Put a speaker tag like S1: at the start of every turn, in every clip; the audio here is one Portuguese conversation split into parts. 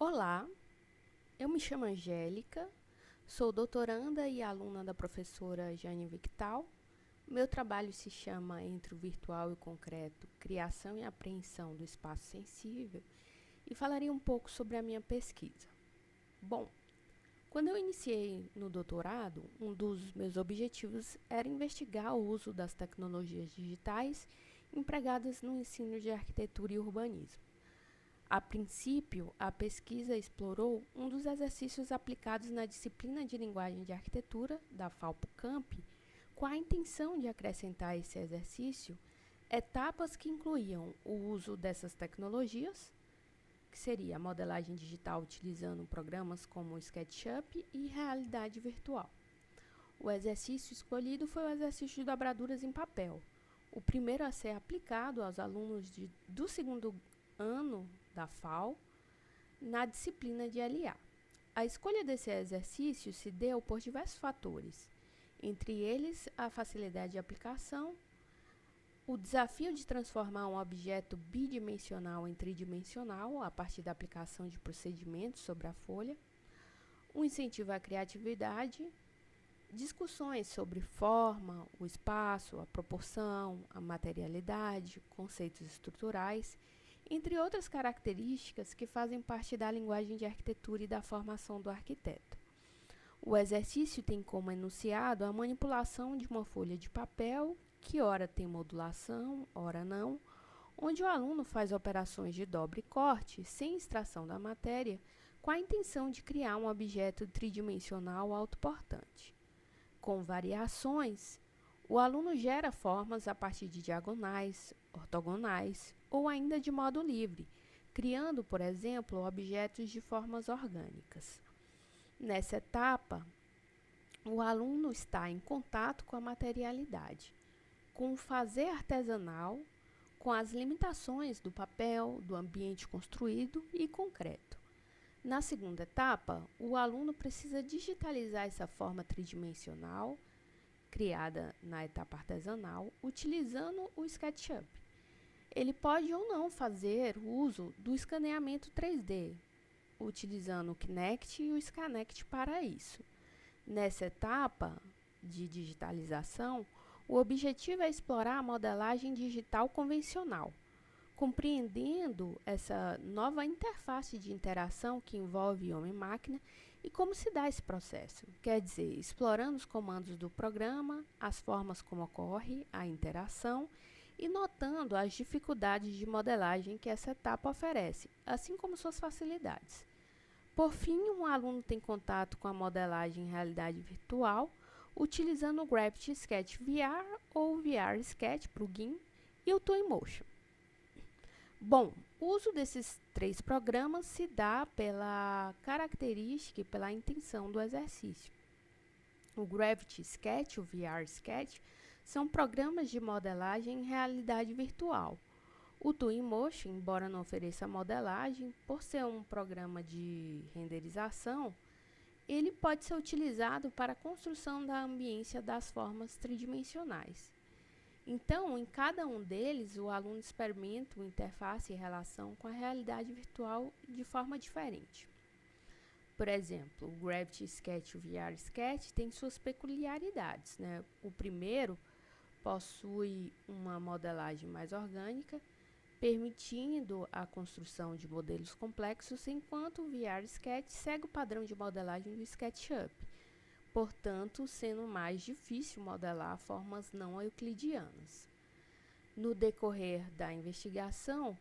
S1: Olá, eu me chamo Angélica, sou doutoranda e aluna da professora Jane Victal. Meu trabalho se chama Entre o Virtual e o Concreto, Criação e Apreensão do Espaço Sensível e falarei um pouco sobre a minha pesquisa. Bom, quando eu iniciei no doutorado, um dos meus objetivos era investigar o uso das tecnologias digitais empregadas no ensino de arquitetura e urbanismo. A princípio, a pesquisa explorou um dos exercícios aplicados na disciplina de linguagem de arquitetura da FAPO-CAMP, com a intenção de acrescentar a esse exercício etapas que incluíam o uso dessas tecnologias, que seria a modelagem digital utilizando programas como SketchUp e realidade virtual. O exercício escolhido foi o exercício de dobraduras em papel, o primeiro a ser aplicado aos alunos do segundo ano da FAO na disciplina de LA. A escolha desse exercício se deu por diversos fatores, entre eles a facilidade de aplicação, o desafio de transformar um objeto bidimensional em tridimensional a partir da aplicação de procedimentos sobre a folha, um incentivo à criatividade, discussões sobre forma, o espaço, a proporção, a materialidade, conceitos estruturais, entre outras características que fazem parte da linguagem de arquitetura e da formação do arquiteto. O exercício tem como enunciado a manipulação de uma folha de papel, que ora tem modulação, ora não, onde o aluno faz operações de dobra e corte sem extração da matéria, com a intenção de criar um objeto tridimensional autoportante. Com variações, o aluno gera formas a partir de diagonais, ortogonais ou ainda de modo livre, criando, por exemplo, objetos de formas orgânicas. Nessa etapa, o aluno está em contato com a materialidade, com o fazer artesanal, com as limitações do papel, do ambiente construído e concreto. Na segunda etapa, o aluno precisa digitalizar essa forma tridimensional, criada na etapa artesanal, utilizando o SketchUp. Ele pode ou não fazer uso do escaneamento 3D, utilizando o Kinect e o Scanect para isso. Nessa etapa de digitalização, o objetivo é explorar a modelagem digital convencional, compreendendo essa nova interface de interação que envolve homem-máquina e como se dá esse processo. Quer dizer, explorando os comandos do programa, as formas como ocorre a interação e notando as dificuldades de modelagem que essa etapa oferece, assim como suas facilidades. Por fim, um aluno tem contato com a modelagem em realidade virtual, utilizando o Gravity Sketch VR ou o VR Sketch plugin e o Twinmotion. Bom, o uso desses três programas se dá pela característica e pela intenção do exercício. O Gravity Sketch e o VR Sketch são programas de modelagem em realidade virtual. O Twinmotion, embora não ofereça modelagem, por ser um programa de renderização, ele pode ser utilizado para a construção da ambiência das formas tridimensionais. Então, em cada um deles, o aluno experimenta uma interface e relação com a realidade virtual de forma diferente. Por exemplo, o Gravity Sketch e o VR Sketch têm suas peculiaridades, né? O primeiro possui uma modelagem mais orgânica, permitindo a construção de modelos complexos, enquanto o VR Sketch segue o padrão de modelagem do SketchUp, portanto, sendo mais difícil modelar formas não euclidianas. No decorrer da investigação,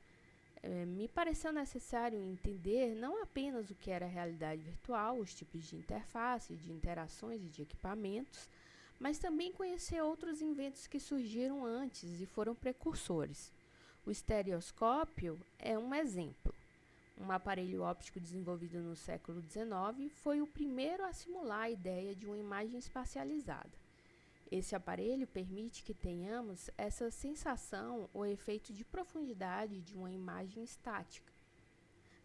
S1: me pareceu necessário entender não apenas o que era realidade virtual, os tipos de interface, de interações e de equipamentos, mas também conhecer outros inventos que surgiram antes e foram precursores. O estereoscópio é um exemplo. Um aparelho óptico desenvolvido no século XIX foi o primeiro a simular a ideia de uma imagem espacializada. Esse aparelho permite que tenhamos essa sensação ou efeito de profundidade de uma imagem estática.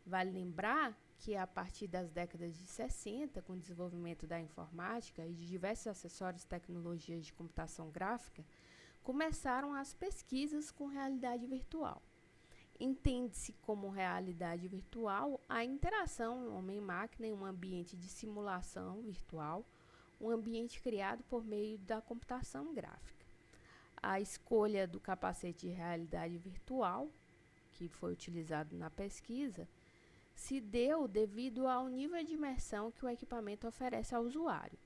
S1: Vale lembrar que a partir das décadas de 60, com o desenvolvimento da informática e de diversos acessórios e tecnologias de computação gráfica, começaram as pesquisas com realidade virtual. Entende-se como realidade virtual a interação homem-máquina em um ambiente de simulação virtual, um ambiente criado por meio da computação gráfica. A escolha do capacete de realidade virtual, que foi utilizado na pesquisa, se deu devido ao nível de imersão que o equipamento oferece ao usuário,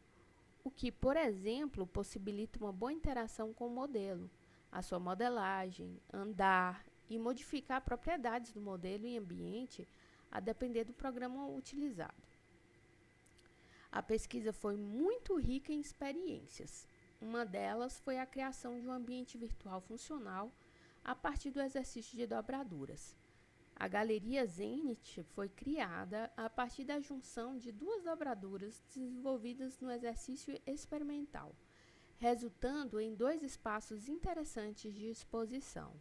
S1: o que, por exemplo, possibilita uma boa interação com o modelo, a sua modelagem, andar e modificar propriedades do modelo e ambiente a depender do programa utilizado. A pesquisa foi muito rica em experiências. Uma delas foi a criação de um ambiente virtual funcional a partir do exercício de dobraduras. A galeria Zenit foi criada a partir da junção de duas dobraduras desenvolvidas no exercício experimental, resultando em dois espaços interessantes de exposição,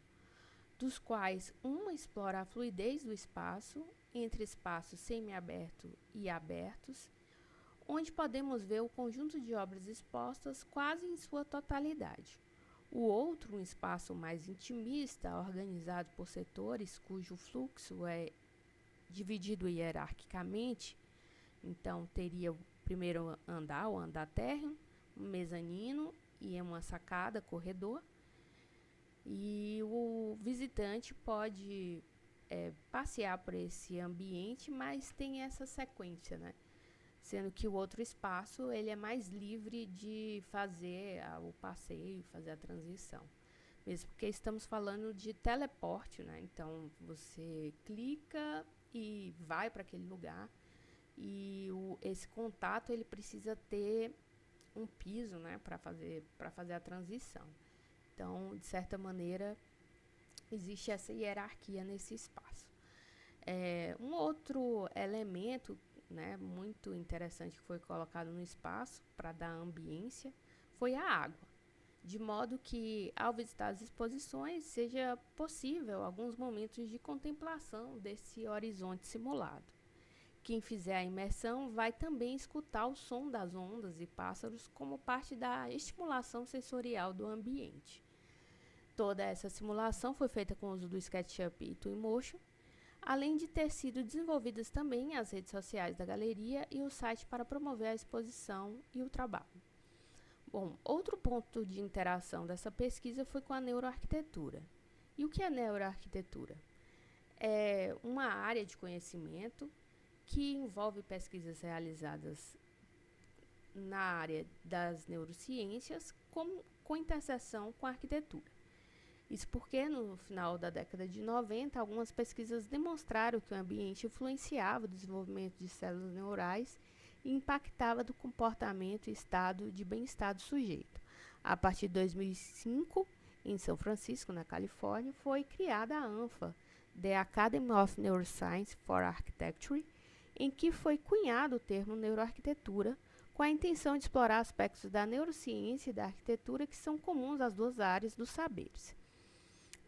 S1: dos quais uma explora a fluidez do espaço, entre espaços semiabertos e abertos, onde podemos ver o conjunto de obras expostas quase em sua totalidade. O outro, um espaço mais intimista, organizado por setores, cujo fluxo é dividido hierarquicamente. Então, teria o primeiro andar, o andar térreo, um mezanino e uma sacada, corredor. E o visitante pode passear por esse ambiente, mas tem essa sequência, né? Sendo que o outro espaço ele é mais livre de fazer o passeio, fazer a transição. Mesmo porque estamos falando de teleporte, né? Então, você clica e vai para aquele lugar. E esse contato ele precisa ter um piso, né? Para fazer a transição. Então, de certa maneira, existe essa hierarquia nesse espaço. Um outro elemento, né, muito interessante que foi colocado no espaço para dar ambiência foi a água, de modo que ao visitar as exposições seja possível alguns momentos de contemplação desse horizonte simulado. Quem fizer a imersão vai também escutar o som das ondas e pássaros como parte da estimulação sensorial do ambiente. Toda essa simulação foi feita com o uso do SketchUp e Twinmotion, além de ter sido desenvolvidas também as redes sociais da galeria e o site para promover a exposição e o trabalho. Bom, outro ponto de interação dessa pesquisa foi com a neuroarquitetura. E o que é neuroarquitetura? É uma área de conhecimento que envolve pesquisas realizadas na área das neurociências com interseção com a arquitetura. Isso porque, no final da década de 90, algumas pesquisas demonstraram que o ambiente influenciava o desenvolvimento de células neurais e impactava do comportamento e estado de bem-estar do sujeito. A partir de 2005, em São Francisco, na Califórnia, foi criada a ANFA, The Academy of Neuroscience for Architecture, em que foi cunhado o termo neuroarquitetura, com a intenção de explorar aspectos da neurociência e da arquitetura que são comuns às duas áreas dos saberes.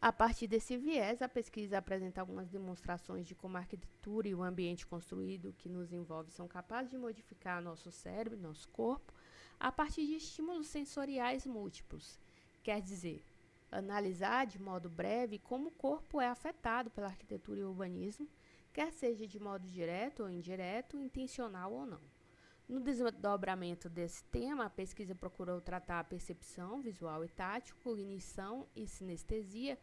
S1: A partir desse viés, a pesquisa apresenta algumas demonstrações de como a arquitetura e o ambiente construído que nos envolve são capazes de modificar nosso cérebro, nosso corpo, a partir de estímulos sensoriais múltiplos. Quer dizer, analisar de modo breve como o corpo é afetado pela arquitetura e o urbanismo, quer seja de modo direto ou indireto, intencional ou não. No desdobramento desse tema, a pesquisa procurou tratar a percepção visual e tátil, cognição e sinestesia,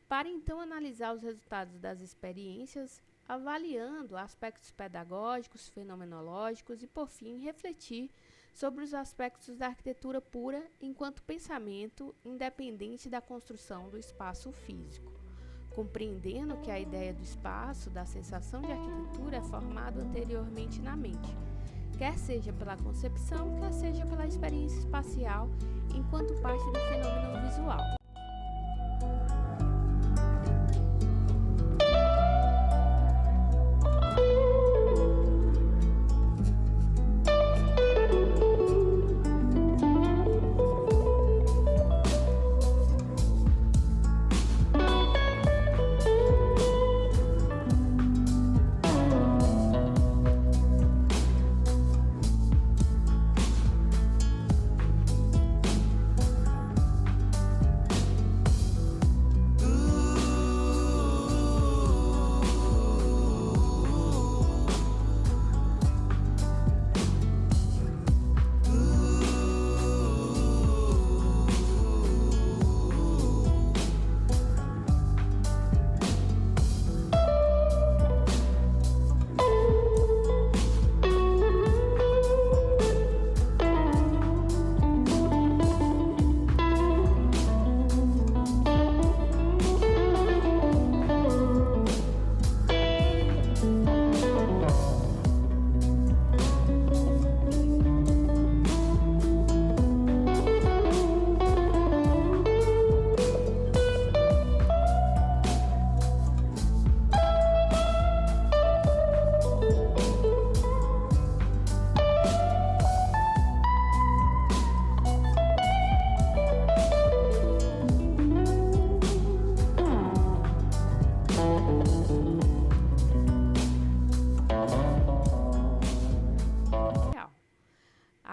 S1: para então analisar os resultados das experiências, avaliando aspectos pedagógicos, fenomenológicos e, por fim, refletir sobre os aspectos da arquitetura pura enquanto pensamento independente da construção do espaço físico, compreendendo que a ideia do espaço, da sensação de arquitetura, é formada anteriormente na mente, quer seja pela concepção, quer seja pela experiência espacial, enquanto parte do fenômeno visual.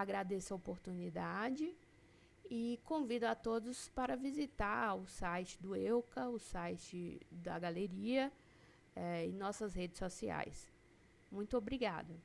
S1: agradeço a oportunidade e convido a todos para visitar o site do EUCA, o site da galeria e nossas redes sociais. Muito obrigada.